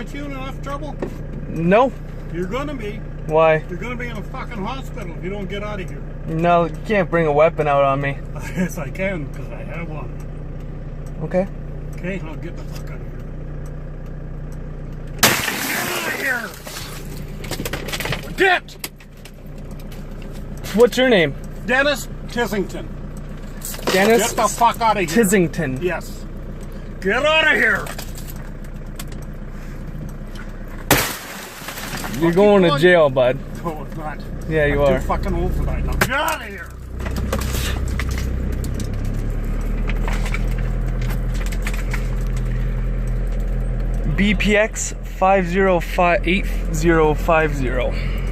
aren't you in enough trouble? No. You're gonna be. Why? You're gonna be in a fucking hospital if you don't get out of here. No, you can't bring a weapon out on me. Yes, I can, because I have one. Okay. Okay, I'll get the fuck out of here. Get out of here! Get! What's your name? Dennis Tissington. Dennis Get the fuck out of here. Tissington. Yes. Get out of here! You're going to jail, bud. No, it's not. Yeah, you I'm are. too fucking old for that now. Get out of here! BPX 5058050.